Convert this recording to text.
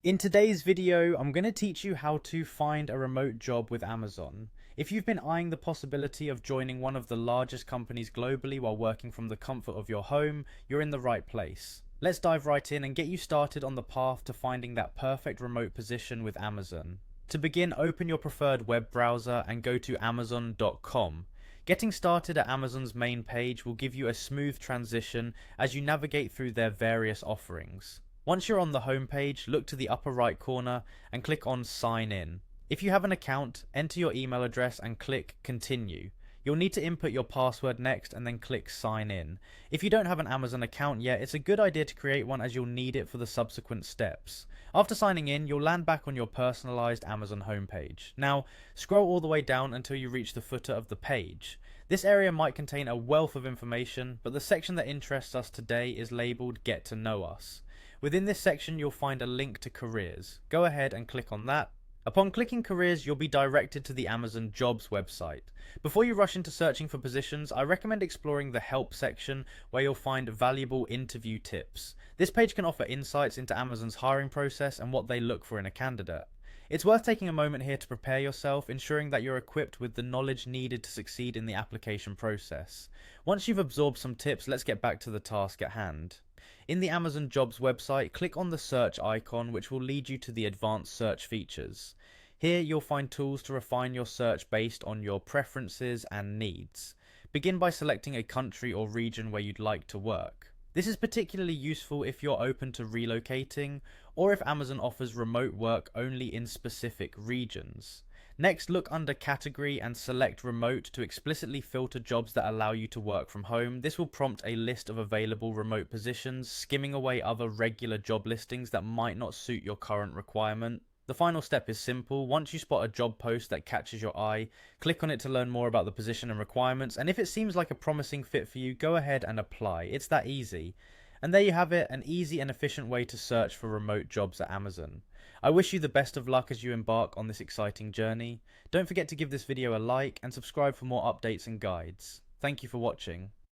In today's video, I'm going to teach you how to find a remote job with Amazon. If you've been eyeing the possibility of joining one of the largest companies globally while working from the comfort of your home, you're in the right place. Let's dive right in and get you started on the path to finding that perfect remote position with Amazon. To begin, open your preferred web browser and go to Amazon.com. Getting started at Amazon's main page will give you a smooth transition as you navigate through their various offerings. Once you're on the home page, look to the upper right corner and click on Sign In. If you have an account, enter your email address and click Continue. You'll need to input your password next and then click Sign In. If you don't have an Amazon account yet, it's a good idea to create one as you'll need it for the subsequent steps. After signing in, you'll land back on your personalized Amazon homepage. Now, scroll all the way down until you reach the footer of the page. This area might contain a wealth of information, but the section that interests us today is labeled Get to Know Us. Within this section, you'll find a link to careers. Go ahead and click on that. Upon clicking careers, you'll be directed to the Amazon Jobs website. Before you rush into searching for positions, I recommend exploring the help section where you'll find valuable interview tips. This page can offer insights into Amazon's hiring process and what they look for in a candidate. It's worth taking a moment here to prepare yourself, ensuring that you're equipped with the knowledge needed to succeed in the application process. Once you've absorbed some tips, let's get back to the task at hand. In the Amazon Jobs website, click on the search icon, which will lead you to the advanced search features. Here you'll find tools to refine your search based on your preferences and needs. Begin by selecting a country or region where you'd like to work. This is particularly useful if you're open to relocating, or if Amazon offers remote work only in specific regions. Next, look under Category and select Remote to explicitly filter jobs that allow you to work from home. This will prompt a list of available remote positions, skimming away other regular job listings that might not suit your current requirement. The final step is simple. Once you spot a job post that catches your eye, click on it to learn more about the position and requirements, and if it seems like a promising fit for you, go ahead and apply. It's that easy. And there you have it, an easy and efficient way to search for remote jobs at Amazon. I wish you the best of luck as you embark on this exciting journey. Don't forget to give this video a like and subscribe for more updates and guides. Thank you for watching.